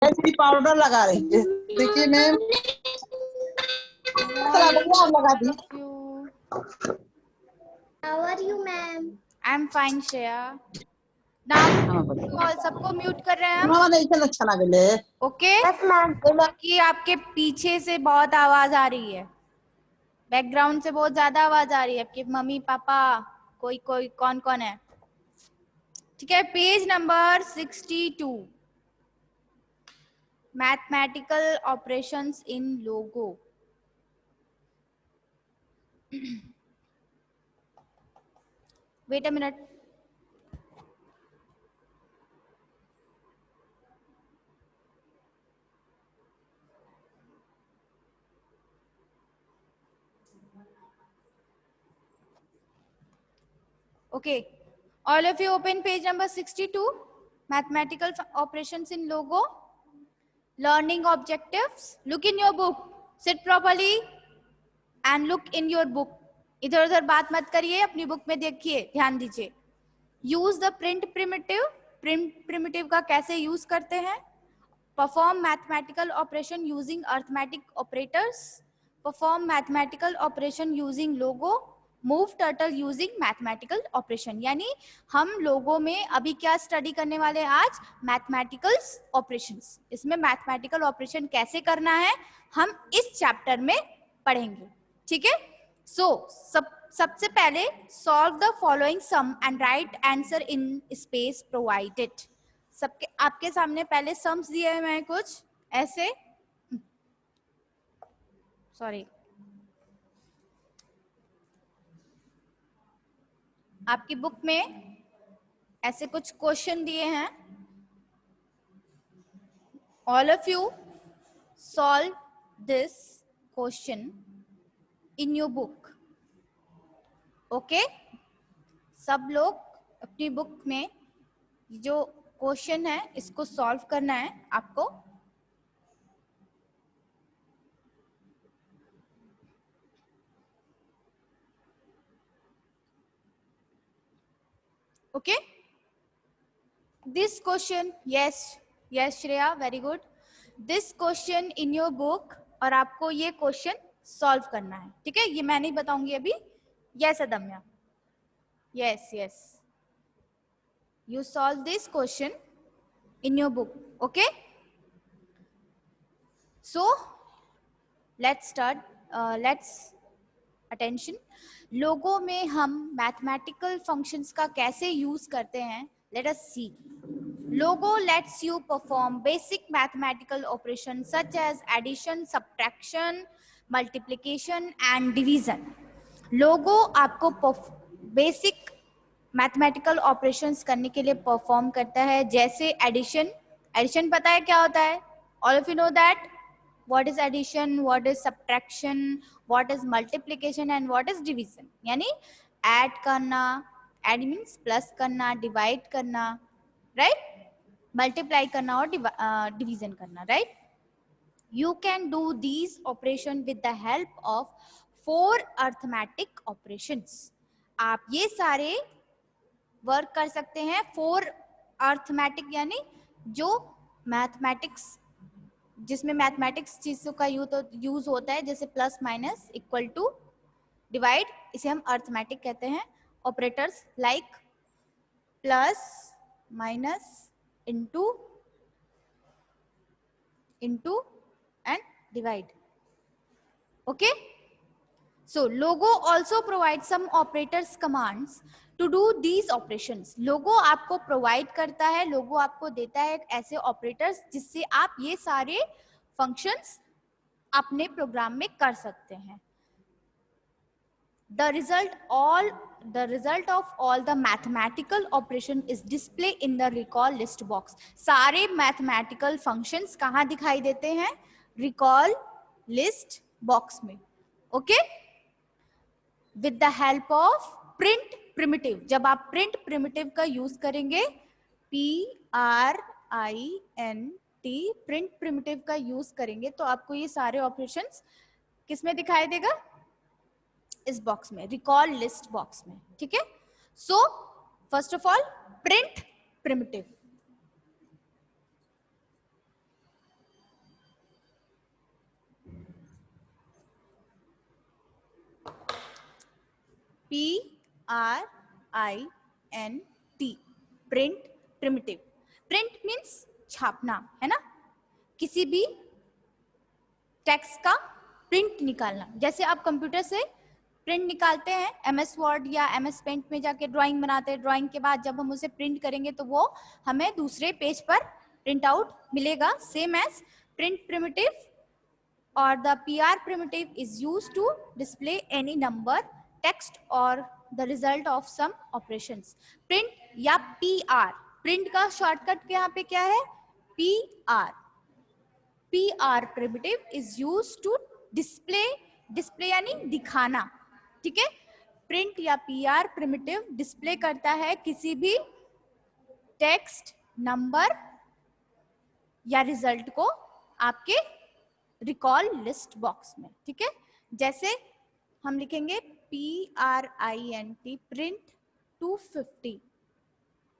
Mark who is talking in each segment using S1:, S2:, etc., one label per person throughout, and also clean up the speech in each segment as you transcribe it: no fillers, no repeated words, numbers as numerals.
S1: ऐसी पाउडर लगा रही है। देखिए मैम, चला भैया आप लगा दी।
S2: How are you, ma'am?
S3: I'm fine, Shreya. नाम और सबको म्यूट कर रहे हैं हम।
S1: मामा नहीं चल अच्छा लगे।
S3: Okay,
S2: Yes, ma'am.
S3: कि आपके पीछे से बहुत आवाज आ रही है, बैकग्राउंड से बहुत ज्यादा आवाज आ रही है। आपके मम्मी पापा कोई कोई कौन कौन है? ठीक है, page number 62, mathematical operations in Logo. Wait a minute. Okay, all of you open page number 62, mathematical operations in logo. Learning objectives. Look in your book. Sit properly and look in your book. इधर उधर बात मत करिए, अपनी book में देखिए, ध्यान दीजिए। Use the print primitive. Print primitive का कैसे यूज करते हैं? Perform mathematical operation using arithmetic operators. Perform mathematical operation using Logo. Move turtle using mathematical operation. यानी हम लोगों में अभी क्या स्टडी करने वाले हैं आज? Mathematical operations. इसमें मैथमेटिकल ऑपरेशन कैसे करना है हम इस चैप्टर में पढ़ेंगे। ठीक है, सबसे पहले solve the following sum and write answer in space provided. सबके आपके सामने पहले सम्स दिए हैं मैं कुछ ऐसे, सॉरी, आपकी बुक में ऐसे कुछ क्वेश्चन दिए हैं। All of you solve this question in your book. Okay, सब लोग अपनी बुक में जो क्वेश्चन है इसको सॉल्व करना है आपको। Okay, this question, yes Shreya, very good. This question in your book, और आपको ये क्वेश्चन सॉल्व करना है। ठीक है, ये मैं नहीं बताऊंगी अभी। Yes Adamya, yes you solve this question in your book. Okay, so let's start. Let's attention. लोगों में हम मैथमेटिकल फंक्शंस का कैसे यूज करते हैं, let us see. Logo let's you perform basic mathematical operation such as addition, subtraction, multiplication and division. Logo आपको basic mathematical operations करने के लिए परफॉर्म करता है, जैसे एडिशन। एडिशन पता है क्या होता है? All of you know that what is addition, what is subtraction, what is multiplication and what is division। यानी add करना, add means plus करना, divide करना, right, multiply करना और division करना, right। You can do these operation with the help of 4 arithmetic operations। आप ये सारे वर्क कर सकते हैं 4 अर्थमेटिक, यानी जो मैथमेटिक्स, जिसमें मैथमेटिक्स चीजों का यूज होता है, जैसे plus minus equal to divide, इसे हम अर्थमेटिक कहते हैं। Operators like plus minus into and divide. Okay, so logo also provides some operators commands to do these operations। लोगो आपको प्रोवाइड करता है, लोगो आपको देता है ऐसे ऑपरेटर्स जिससे आप ये सारे फंक्शंस अपने प्रोग्राम में कर सकते हैं। The result of all the mathematical operation is display in the recall list box। सारे मैथमेटिकल फंक्शंस कहाँ दिखाई देते हैं? रिकॉल लिस्ट बॉक्स में। Okay, with the help of print primitive. जब आप प्रिंट प्रिमिटिव का यूज करेंगे, PRINT, प्रिंट प्रिमिटिव का यूज करेंगे, तो आपको ये सारे ऑपरेशंस किसमें दिखाई देगा? इस बॉक्स में, रिकॉल लिस्ट बॉक्स में। ठीक है, so first of all print primitive. PRINT, print primitive. Print means छापना, है ना, किसी भी टेक्स्ट का प्रिंट निकालना। जैसे आप कंप्यूटर से प्रिंट निकालते हैं, MS वर्ड या MS पेंट में जाके ड्राइंग बनाते हैं, ड्राइंग के बाद जब हम उसे प्रिंट करेंगे तो वो हमें दूसरे पेज पर प्रिंट आउट मिलेगा। Same as print primitive or the PR primitive is used to display any number, text or the result of some operations. Print या PR, print का शॉर्टकट यहाँ पे क्या है, PR। PR primitive is used to display, display यानी दिखाना, ठीक है। प्रिंट या PR primitive डिस्प्ले करता है किसी भी टेक्स्ट, नंबर या रिजल्ट को आपके रिकॉल लिस्ट बॉक्स में, ठीक है। जैसे हम लिखेंगे PRINT, प्रिंट 250,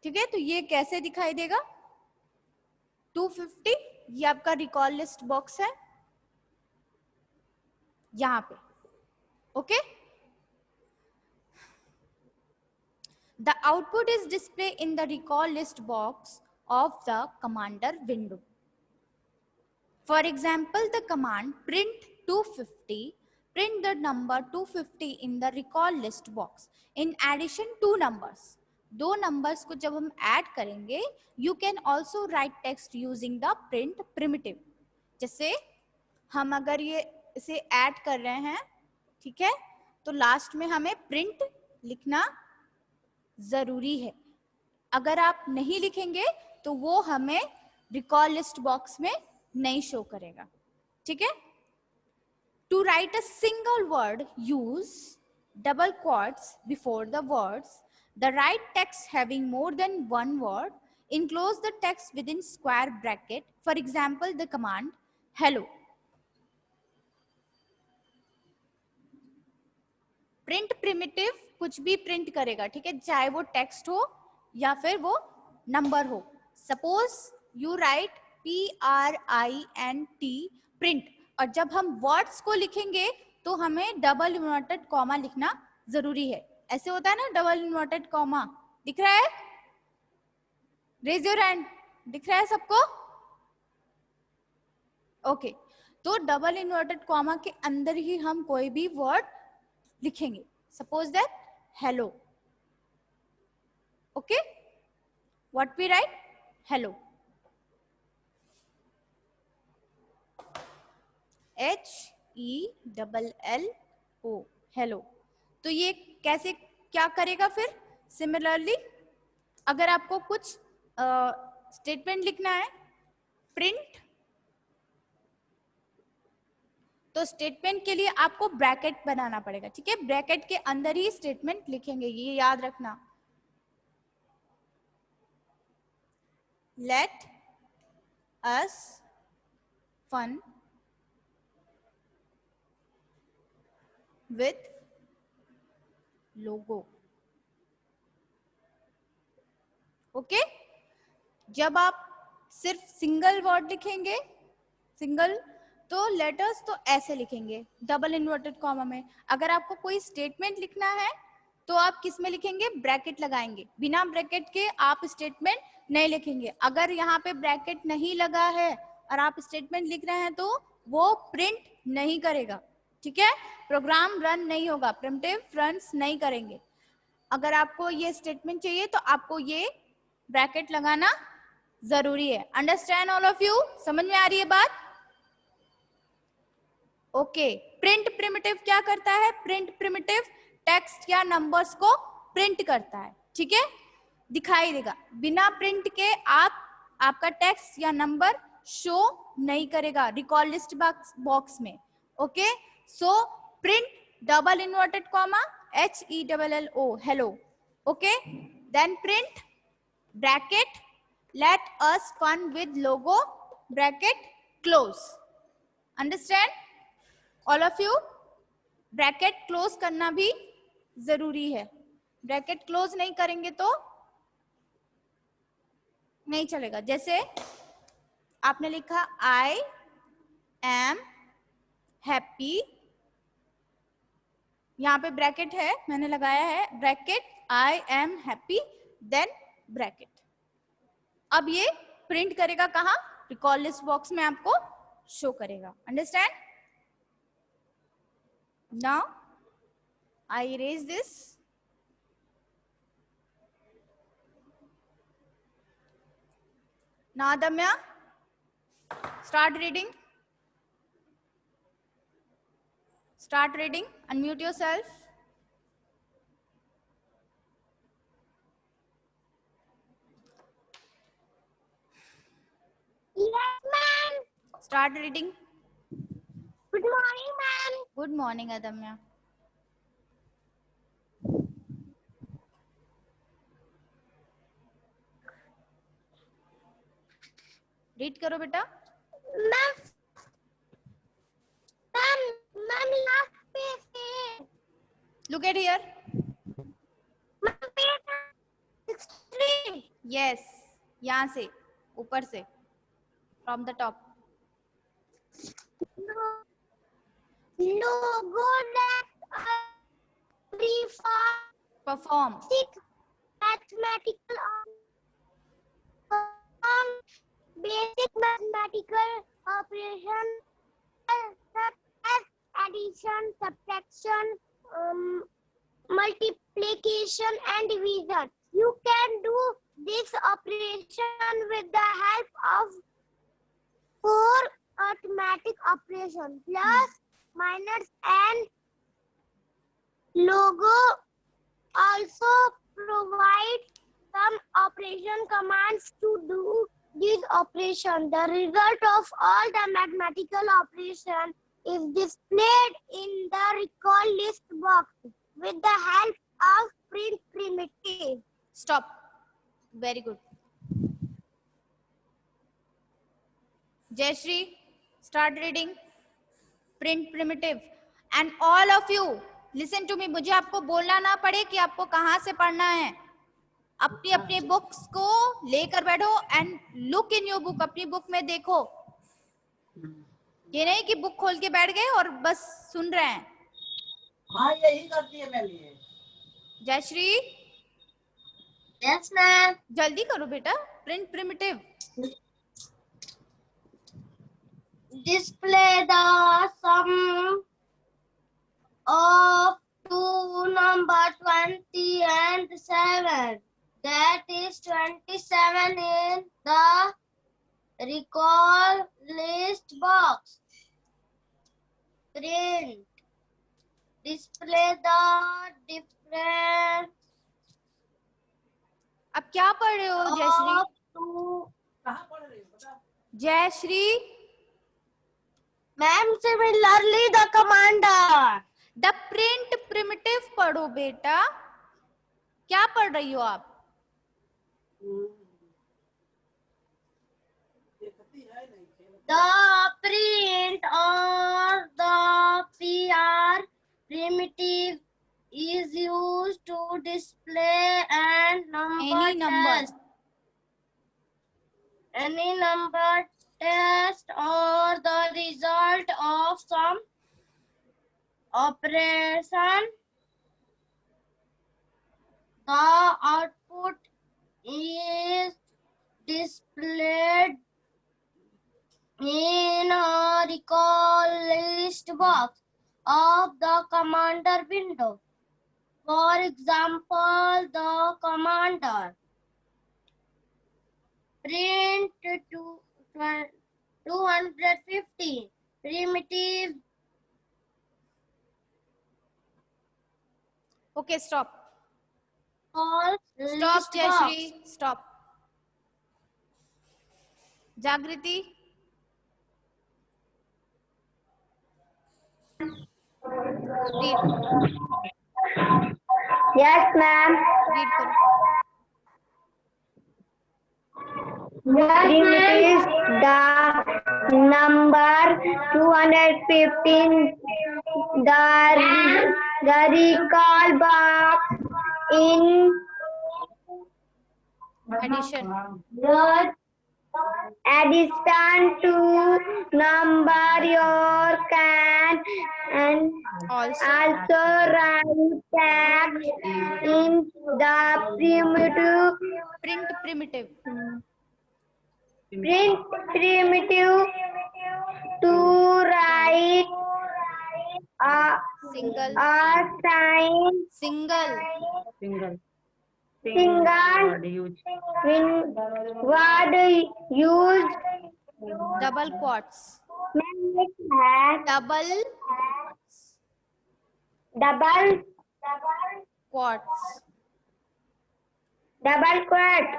S3: ठीक है। तो ये कैसे दिखाई देगा, 250, ये आपका रिकॉल लिस्ट बॉक्स है यहाँ पे, okay. The output is displayed in the recall list box of the commander window. For example, the command print 250 print the number 250 in the recall list box. In addition, two numbers. दो numbers को जब हम add करेंगे, you can also write text using the print primitive. जैसे हम अगर ये इसे add कर रहे हैं, ठीक है, तो लास्ट में हमें print लिखना जरूरी है। अगर आप नहीं लिखेंगे तो वो हमें रिकॉल लिस्ट बॉक्स में नहीं शो करेगा, ठीक है। To write a single word use double quotes before the words. The write text having more than one word enclose the text within square bracket. For example, the command hello. Print primitive कुछ भी print करेगा, ठीक है, चाहे वो text हो या फिर वो नंबर हो। Suppose you right PRINT print, और जब हम वर्ड्स को लिखेंगे तो हमें डबल इन्वर्टेड कॉमा लिखना जरूरी है। ऐसे होता है ना, डबल इन्वर्टेड कॉमा दिख रहा है, रेज योर हैंड, दिख रहा है सबको, ओके। तो डबल इन्वर्टेड कॉमा के अंदर ही हम कोई भी वर्ड लिखेंगे। Suppose that hello, okay, what we write, hello, HELLO, hello. तो ये कैसे क्या करेगा फिर, सिमिलरली अगर आपको कुछ स्टेटमेंट लिखना है प्रिंट, तो स्टेटमेंट के लिए आपको ब्रैकेट बनाना पड़ेगा, ठीक है। ब्रैकेट के अंदर ही स्टेटमेंट लिखेंगे, ये याद रखना। Let us fun with Logo, okay. जब आप सिर्फ सिंगल वर्ड लिखेंगे, सिंगल, तो लेटर्स तो ऐसे लिखेंगे डबल इन्वर्टेड कॉमा में। अगर आपको कोई स्टेटमेंट लिखना है तो आप किस में लिखेंगे, ब्रैकेट लगाएंगे। बिना ब्रैकेट के आप स्टेटमेंट नहीं लिखेंगे। अगर यहाँ पे ब्रैकेट नहीं लगा है और आप स्टेटमेंट लिख रहे हैं तो वो प्रिंट नहीं करेगा, ठीक है, प्रोग्राम रन नहीं होगा, प्रिमिटिव रन्स नहीं करेंगे। अगर आपको ये स्टेटमेंट चाहिए तो आपको ये ब्रैकेट लगाना जरूरी है। अंडरस्टैंड ऑल ऑफ यू, समझ में आ रही है बात, ओके। प्रिंट प्रिमिटिव क्या करता है, प्रिंट प्रिमिटिव टेक्स्ट या नंबर्स को प्रिंट करता है, ठीक है, दिखाई देगा। बिना प्रिंट के आपका टेक्स्ट या नंबर शो नहीं करेगा रिकॉल लिस्ट बॉक्स में, okay. So print double inverted comma HELLO, hello, okay. Then print bracket let us fun with logo, bracket close. Understand all of you? Bracket close करना भी जरूरी है। Bracket close नहीं करेंगे तो नहीं चलेगा। जैसे आपने लिखा I am happy यहाँ पे ब्रैकेट है, मैंने लगाया है bracket, I am happy, then bracket. अब ये प्रिंट करेगा कहाँ? रिकॉल लिस्ट बॉक्स में आपको शो करेगा। Understand? Now I erase this. Now Adamya, start reading. Start reading. Unmute yourself.
S2: Yes, ma'am.
S3: Start reading.
S2: Good morning, ma'am.
S3: Good morning, Adamya. Read करो बेटा.
S2: Ma'am, last page.
S3: Look at here.
S2: Ma'am, page 63.
S3: Yes. यहाँ से, ऊपर से. From the top.
S2: Logo that
S3: Perform.
S2: mathematical basic mathematical operation such as addition, subtraction, multiplication and division. You can do this operation with the help of 4 arithmetic operations: plus, minus and logo. Also provide some operation commands to do these operations. The result of all the mathematical operation is displayed in the recall list box with the help of print primitive.
S3: Stop. Very good. Jayashree, start reading. Print primitive. And all of you, listen to me. मुझे आपको बोलना ना पड़े कि आपको कहाँ से पढ़ना है. अपनी अपनी बुक्स को लेकर बैठो and look in your book. अपनी बुक में देखो. ये नहीं कि बुक खोल के बैठ गए और बस सुन रहे हैं.
S1: हाँ यही करती है मेरे लिए.
S3: Jayashree,
S2: Yes, ma'am.
S3: जल्दी करो बेटा. Print primitive.
S2: Display the sum of two numbers 20 and 7. That is 27 in the recall list box. Print. Display the difference
S3: अब क्या पढ़ रहे हो जयश्री?
S2: of two.
S1: कहाँ पढ़ रही हो बता.
S3: Jayshree,
S2: Ma'am, similarly the commander.
S3: The print primitive पढ़ो बेटा. क्या पढ़ रही हो आप?
S2: The print or the PR primitive is used to display and
S3: Any number.
S2: test. Any number test or the result of some operation. The output is displayed in a recall list box of the commander window. For example, the commander print to 250 primitive.
S3: Okay, stop.
S2: All
S3: Stop,
S2: list
S3: Jayashree.
S2: box.
S3: Stop. Jagriti. Read.
S2: Yes, ma'am.
S3: Read करो.
S2: Primitive the number 215 the recall box in
S3: Addition.
S2: the addition to number your can and
S3: Also,
S2: Also write text in the primitive
S3: primitive.
S2: print primitive to write a,
S3: Single.
S2: a sign
S3: Single.
S1: Single.
S2: single
S1: Word use.
S2: word used
S3: Double quotes.
S2: has
S3: Double
S2: double
S3: quotes.
S2: double quote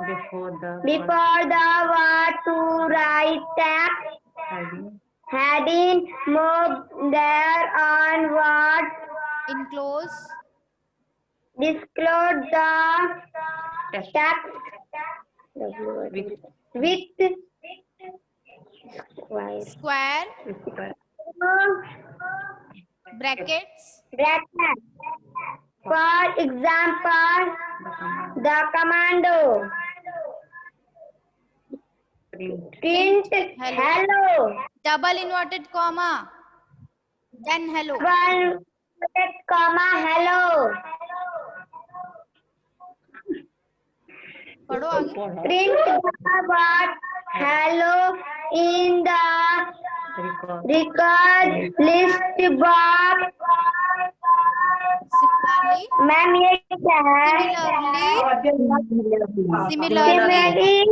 S1: Before the
S2: before the word to write text
S1: heading.
S2: heading move there on word
S3: Enclose.
S2: disclose the
S1: Text.
S2: text
S1: With
S2: with
S3: Square. Brackets.
S2: bracket. For example, the commando print hello.
S3: Double inverted comma. Then hello.
S2: One comma hello.
S3: पढ़ो आगे.
S2: Print the word hello in the record list box.
S3: Similarly.
S2: Ma'am ये क्या है?
S3: Similarly.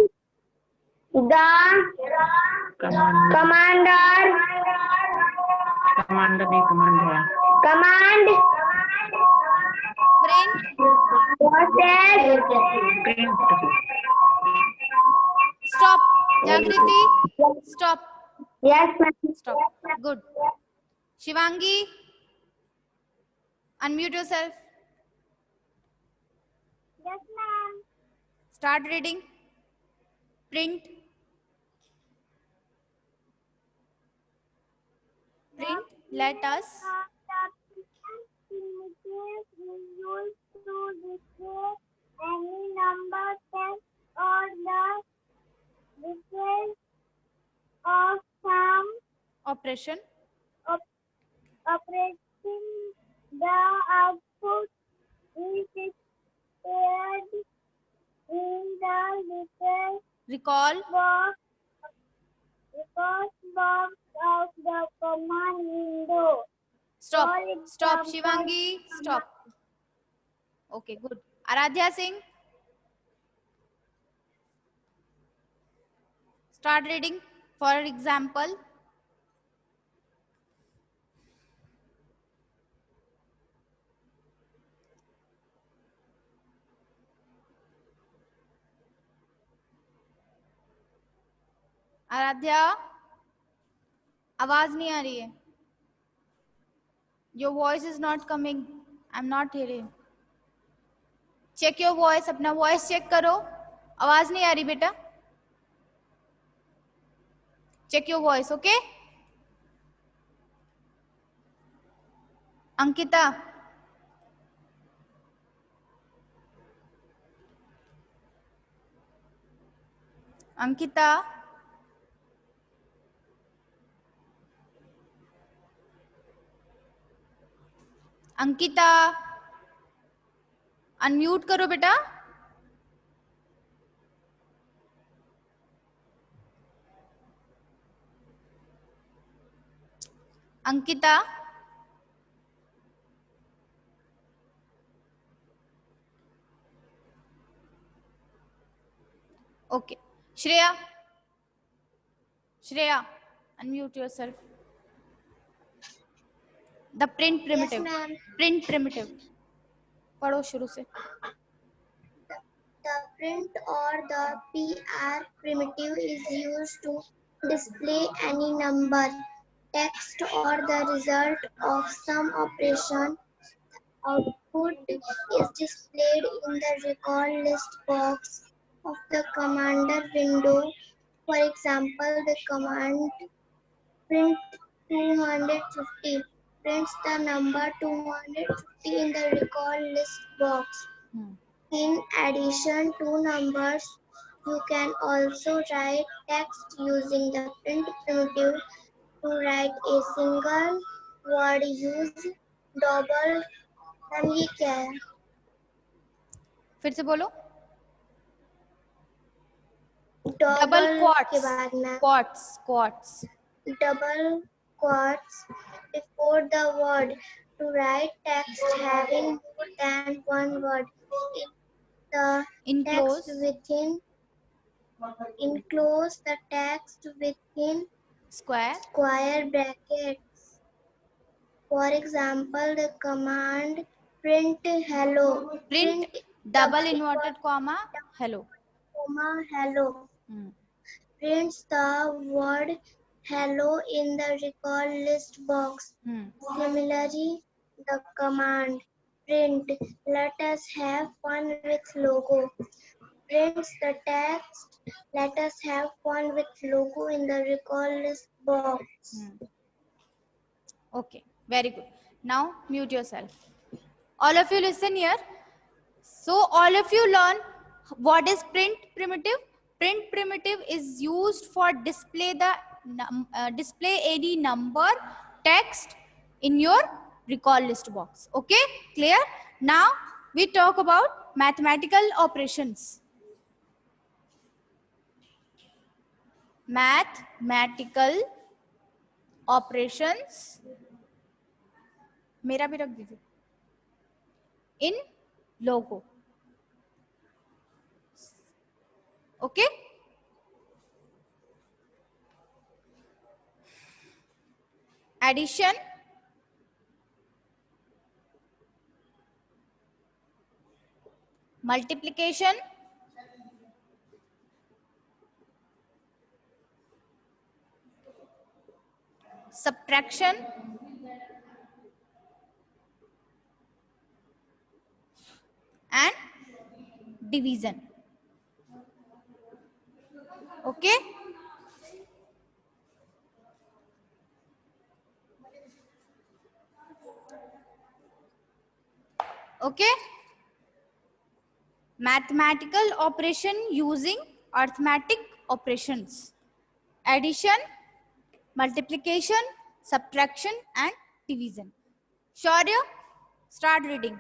S2: The commander
S1: commander नहीं command है
S2: command
S3: Print.
S2: process
S1: print
S3: Stop. Jagriti. Stop.
S2: yes ma'am.
S3: Stop. Good. Shivangi. Unmute yourself.
S2: Yes ma'am.
S3: Start reading. Print. Print. Let us.
S2: Any number, text, or the details of some
S3: Operation.
S2: operating the output is displayed in the details
S3: Recall.
S2: box of the command window.
S3: Stop.
S2: For
S3: Stop.
S2: example,
S3: Shivangi. Stop. Okay. Good. Aradhya Singh. Start reading. For example. Aaradhya आवाज नहीं आ रही है. Your voice is not coming. I'm not hearing. Check your voice. अपना voice check करो. आवाज नहीं आ रही बेटा. Check your voice, okay? Ankita. Ankita. Ankita. Unmute करो बेटा. Ankita. Okay. Shreya. Shreya, unmute yourself. The print primitive.
S2: Yes, ma'am.
S3: Print primitive. पढ़ो शुरू से.
S2: The print or the PR primitive is used to display any number, text, or the result of some operation. Output is displayed in the record list box of the commander window. For example, the command print 250 prints the number 250 in the record list box. In addition to numbers, you can also write text using the print primitive to write a single word use double. Ma'am ये क्या है?
S3: फिर से बोलो।
S2: Double के
S3: quotes,
S2: बाद ma'am
S3: quotes.
S2: double quotes before the word to write text having more than one word. The
S3: Enclose.
S2: text within enclose the text within
S3: Square.
S2: square brackets. For example, the command print hello.
S3: Print double inverted comma hello.
S2: comma hello.
S3: Hmm.
S2: Prints the word hello in the recall list box.
S3: Hmm.
S2: Similarly, the command print let us have fun with logo prints the text let us have fun with logo in the recall list box.
S3: Okay, very good. Now mute yourself. All of you listen here. So all of you learn what is print primitive. Print primitive is used for display display any number text in your recall list box. Okay, clear? Now we talk about mathematical operations. Mathematical operations. मेरा भी रख दीजिए. In logo. Okay. Addition, multiplication, subtraction, and division. Okay. Okay. Mathematical operation using arithmetic operations. Addition, multiplication, subtraction, and division. Shaurya, start reading.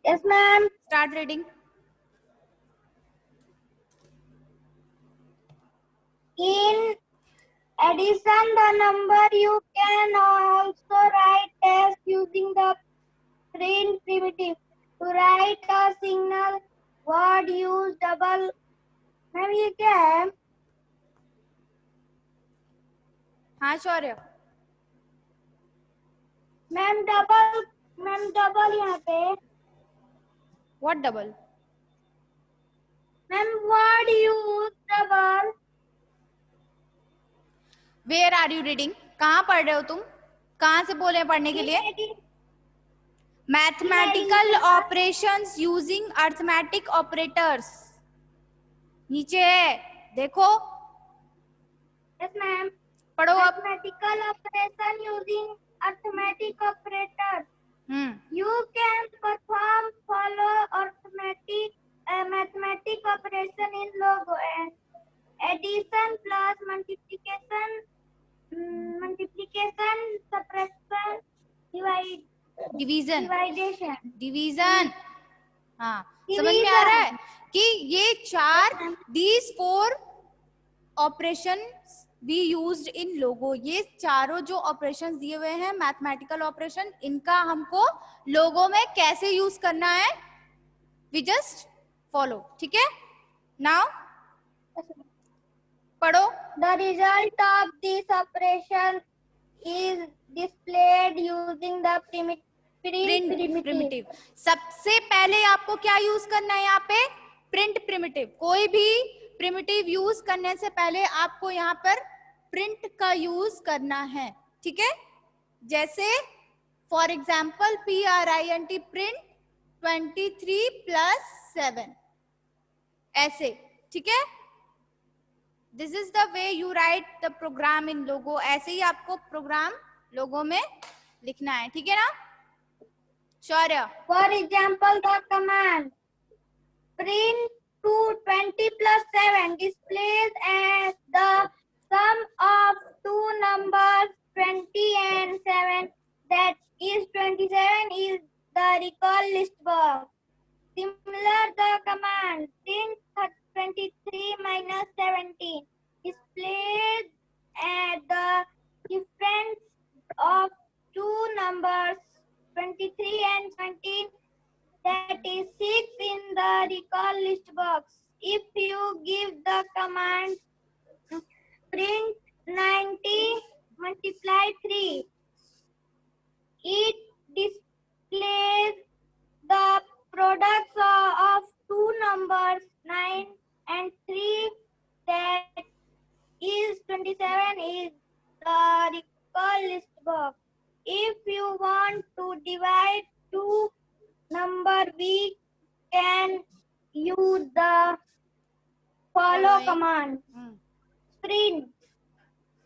S2: Yes, ma'am.
S3: Start reading.
S2: In addition, the number you can also write as using the print primitive. To write a single word, use double. Ma'am ये क्या है?
S3: हाँ शौर्य.
S2: Ma'am double यहाँ पे.
S3: What double?
S2: Ma'am word use double.
S3: Where are you reading? कहाँ पढ़ रहे हो तुम? कहाँ से बोले हैं पढ़ने के लिए? Mathematical operations using arithmetic operators. नीचे है, देखो.
S2: Yes, ma'am.
S3: पढ़ो अब.
S2: Mathematical operation using arithmetic operators. You can perform follow mathematic operation in logo and addition plus multiplication, subtraction,
S3: division.
S2: division.
S3: हाँ, समझ में आ रहा है कि ये चार these four operations we used in logo. ये चारों जो operations दिए हुए हैं मैथमेटिकल ऑपरेशन, इनका हमको लोगो में कैसे यूज करना है we just follow. ठीक है? Now पढ़ो.
S2: The result of this operation is displayed using the print primitive.
S3: सबसे पहले आपको क्या यूज करना है यहाँ पे? Print primitive. कोई भी प्रिमिटिव यूज करने से पहले आपको यहाँ पर प्रिंट का यूज करना है. ठीक है? जैसे फॉर एग्जाम्पल PRINT प्रिंट 23 + 7 ऐसे. ठीक है? This is the way you write the program in Logo. ऐसे ही आपको प्रोग्राम लोगो में लिखना है. ठीक है ना शौर्य?
S2: For example, the command print 20 + 7 displays an list box. If you give the command print 90 multiply 3, it displays the products of two numbers 9 and 3, that is 27, is the recall list box. If you want to divide two number, we can use the follow
S3: Following.
S2: command.
S3: Hmm.
S2: Print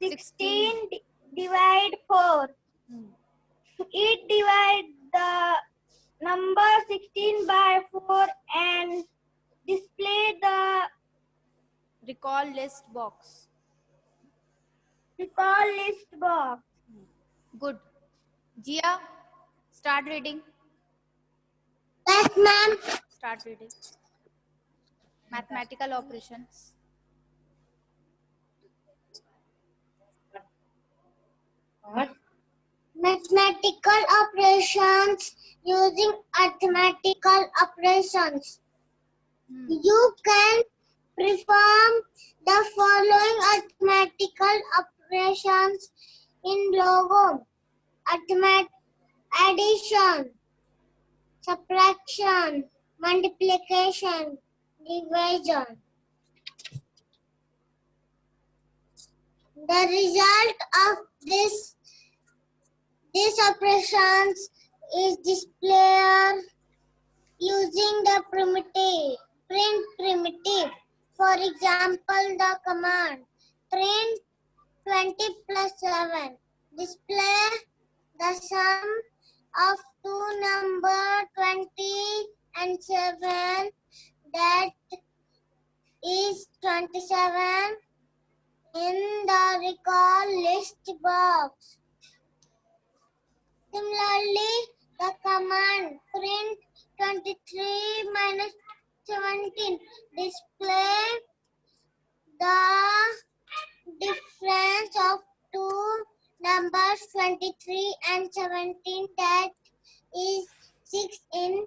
S2: 16 divide 4.
S3: Hmm.
S2: It divides the number 16 by 4 and display the
S3: Recall list box.
S2: recall list box.
S3: Good. Jia, start reading.
S2: Yes, ma'am.
S3: Start reading. Mathematical operations.
S2: Mathematical operations using arithmetical operations.
S3: Hmm.
S2: You can perform the following arithmetical operations in logo: addition, subtraction, multiplication, division. The result of these operations is displayed using the print primitive. For example, the command print 20 plus 7 display the sum of two numbers 20 and 7, that is 27, in the recall list box. Similarly, the command print 23 minus 17 display the difference of two numbers 23 and 17, that is 6, in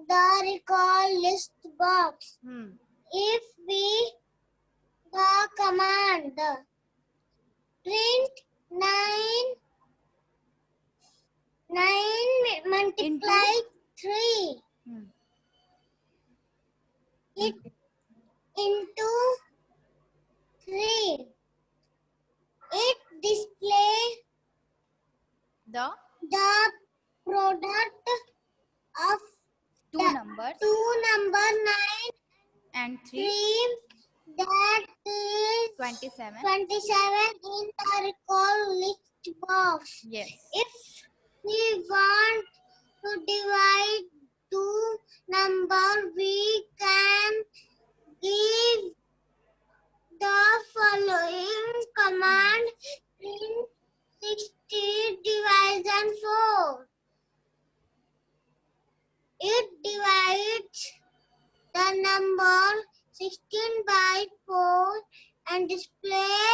S2: the recall list box.
S3: Hmm.
S2: If we the command print 9 multiply 3,
S3: Hmm.
S2: it into 3, it display
S3: The
S2: the product of
S3: two
S2: the
S3: numbers
S2: two number 9
S3: and 3,
S2: 3, that is
S3: 27.
S2: 27, in the recall list box.
S3: Yes.
S2: If we want to divide two number, we can give the following command: print 60 division 4. It divides the number 16 by 4 and display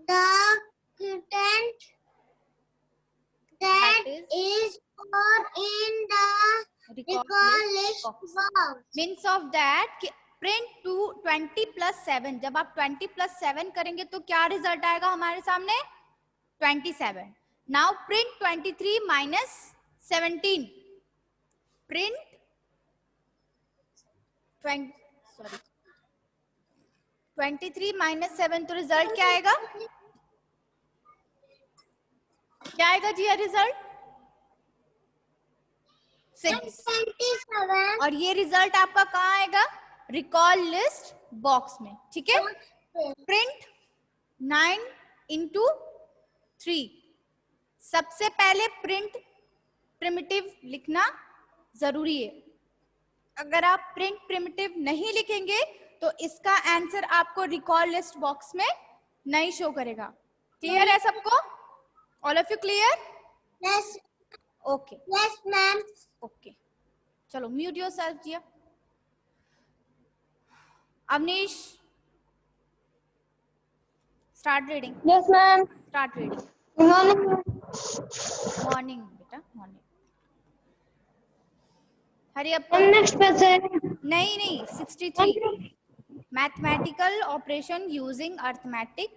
S2: the content that is 4 in the recall list box.
S3: Means of that कि print to 20 plus 7. जब आप 20 plus 7 करेंगे तो क्या result आएगा हमारे सामने? 27. Now print 23 minus 17. Print 23 minus 7, तो रिजल्ट क्या आएगा? क्या आएगा जी रिजल्ट? 6.
S2: 27.
S3: और ये रिजल्ट आपका कहाँ आएगा? रिकॉल लिस्ट बॉक्स में. ठीक है. Print 9 into 3. सबसे पहले प्रिंट प्रिमिटिव लिखना जरूरी है. अगर आप प्रिंट प्रिमिटिव नहीं लिखेंगे तो इसका आंसर आपको रिकॉल लिस्ट बॉक्स में नहीं शो करेगा. क्लियर है सबको? All of you clear?
S2: Yes.
S3: Okay.
S2: Yes, ma'am.
S3: Okay. चलो mute yourself Jiya. Avneesh, start reading.
S2: Yes, ma'am.
S3: Start reading.
S2: Good morning.
S3: Morning बेटा, मॉर्निंग. हरी अप
S2: मैम
S3: करो।
S2: नेक्स्ट पेज है।
S3: नहीं 63 mathematical operation using arithmetic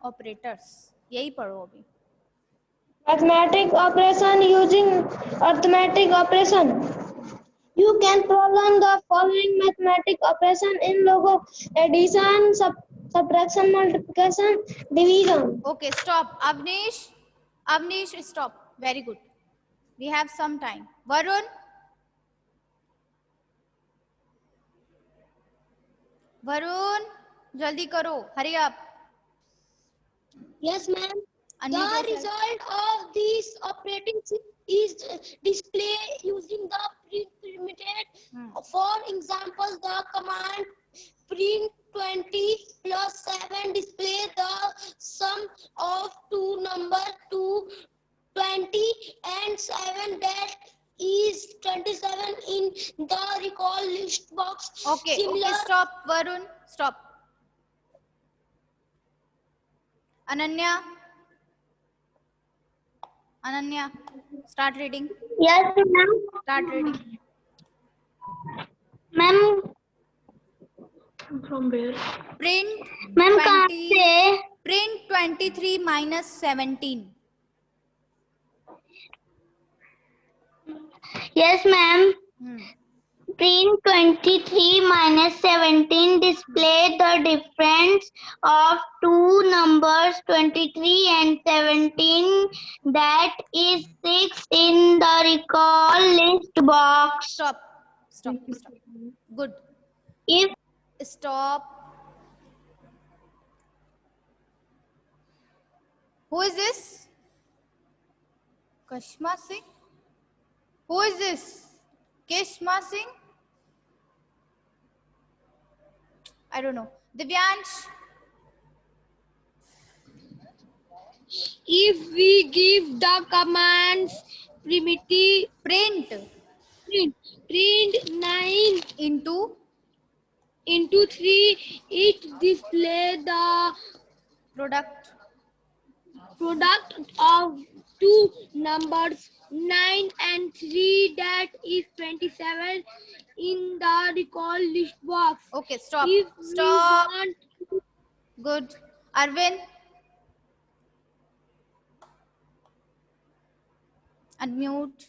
S3: operators, यही पढ़ो अभी।
S2: Mathematic operation using arithmetic operation. You can perform the following mathematical operation in logo: addition, subtraction, multiplication, division.
S3: Okay, stop. Avnish, stop. Very good. We have some time. Varun, जल्दी करो. Hurry up.
S2: Yes, ma'am.
S3: Unmute
S2: The
S3: yourself.
S2: result of this operating is displayed using the primitive. For example, the command print 20 plus 7 display the sum of two numbers 20 and 7, that is 27 in the recall list box.
S3: Okay, stop. Varun, stop. Ananya, start reading.
S2: Yes, ma'am.
S3: Start reading.
S2: Ma'am,
S1: From where?
S3: Print
S2: ma'am,
S3: 20. Print 23 minus 17.
S2: Yes, ma'am.
S3: Hmm.
S2: Print 23 minus 17 display the difference of two numbers 23 and 17, that is 6 in the recall list box.
S3: Stop. Good.
S2: If
S3: Stop. Who is this? Kashma Singh? Who is this? Kishma Singh? I don't know. Divyansh?
S2: if we give the commands primitive
S3: Print
S2: print 9
S3: into
S2: into 3, it display the
S3: product.
S2: product of two numbers 9 and 3, that is 27 in the recall list box.
S3: Okay, stop.
S2: If we
S3: Stop.
S2: want
S3: Good. Arvind? Unmute.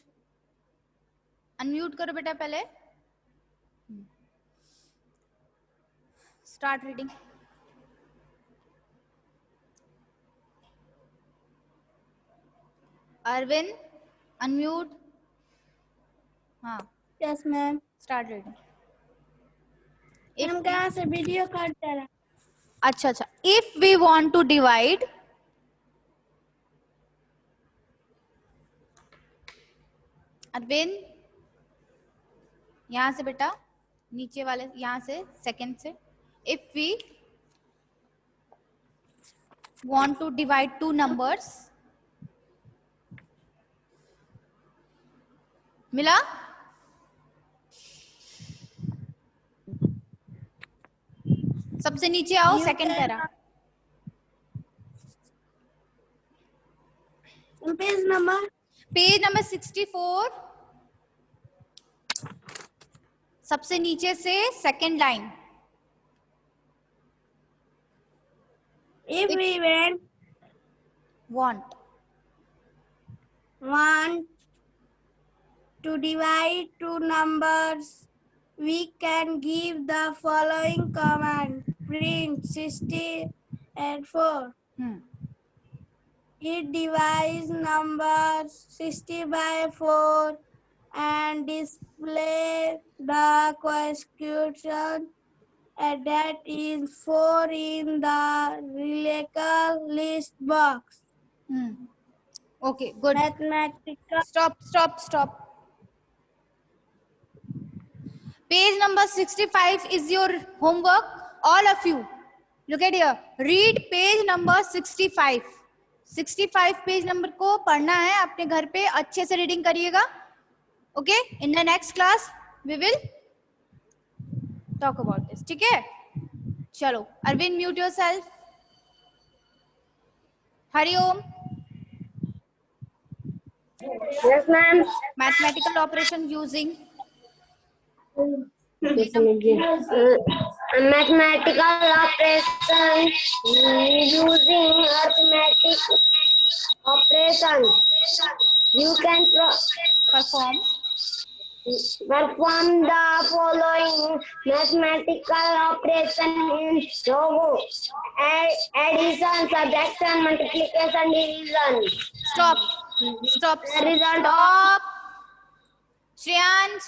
S3: Unmute करो बेटा पहले. Start reading. Arvind, unmute. हाँ.
S2: Yes, ma'am.
S3: Start reading.
S2: हम कहाँ से video करते हैं?
S3: अच्छा. If we want to divide, Arvind यहाँ से बेटा, नीचे वाले यहाँ से सेकंड से. If we want to divide two numbers, मिला? सबसे नीचे आओ, सेकंड पैरा. पेज नंबर 64, सबसे नीचे से second line.
S2: If we
S3: Want
S2: to divide two numbers, we can give the following command: print 60 and 4. It divides numbers 60 by 4 and display the question, and that is 4 in the recall list box.
S3: Okay, good.
S2: Mathematical.
S3: Stop. Page number 65 is your homework. All of you, look at here. Read page number 65. 65 page number को पढ़ना है अपने घर पे, अच्छे से reading करिएगा. Okay, in the next class we will talk about this. ठीक है, चलो. Arvind, mute yourself. Hariom.
S2: Yes, ma'am.
S3: Mathematical operation using
S2: mathematical operation using arithmetic operations. You can
S3: perform
S2: perform the following mathematical operation in Logo: addition, subtraction, multiplication, division.
S3: stop stop
S2: The result
S3: stop Shreyansh,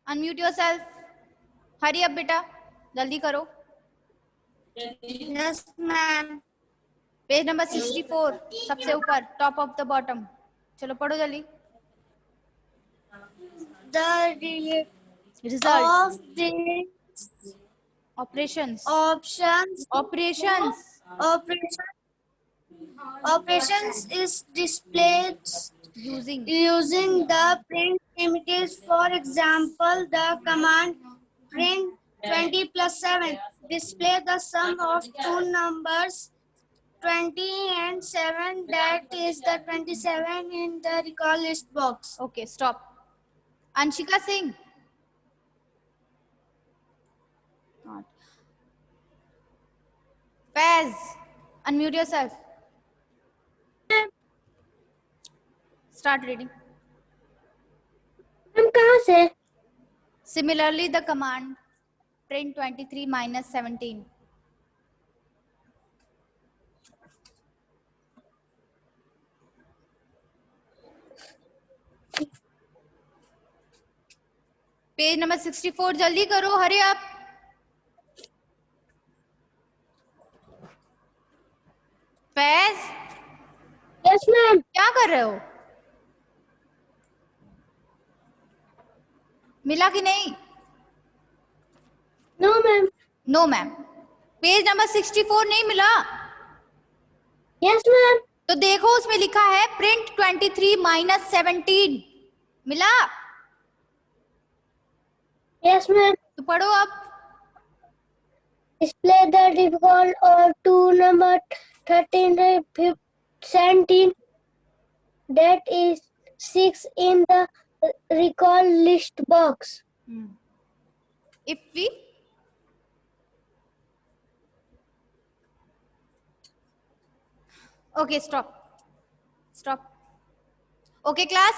S3: unmute yourself. हरी अब बेटा जल्दी करो.
S2: Yes, ma'am.
S3: Page number 64 सबसे ऊपर top of the bottom. चलो पढ़ो जल्दी.
S2: The
S3: result
S2: of the
S3: operations
S2: operations is displayed
S3: using
S2: the print images. For example, the command print 20 plus 7 display the sum of two numbers 20 and 7, that is the 27 in the recall list box.
S3: Okay, stop. Anshika Singh. Not. Faz, unmute yourself. Start reading.
S2: हम कहाँ से?
S3: Similarly, the command print 23 minus 17. Page number 64 जल्दी करो. Hurry up. Faiz
S2: Yes, ma'am.
S3: क्या कर रहे हो? मिला कि नहीं?
S2: No, ma'am.
S3: No ma'am. Page number 64 नहीं मिला.
S2: Yes, ma'am.
S3: तो देखो उसमें लिखा है प्रिंट 23 माइनस 17. मिला?
S2: Yes, ma'am.
S3: तो पढ़ो अब.
S2: Display the recall or two number 13 and 17, that is 6 in the recall list box.
S3: If we okay, stop. Okay, class,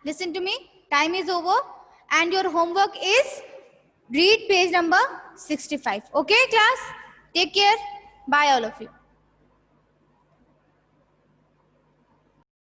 S3: listen to me. Time is over and your homework is read page number 65. Okay, class, take care. Bye all of you.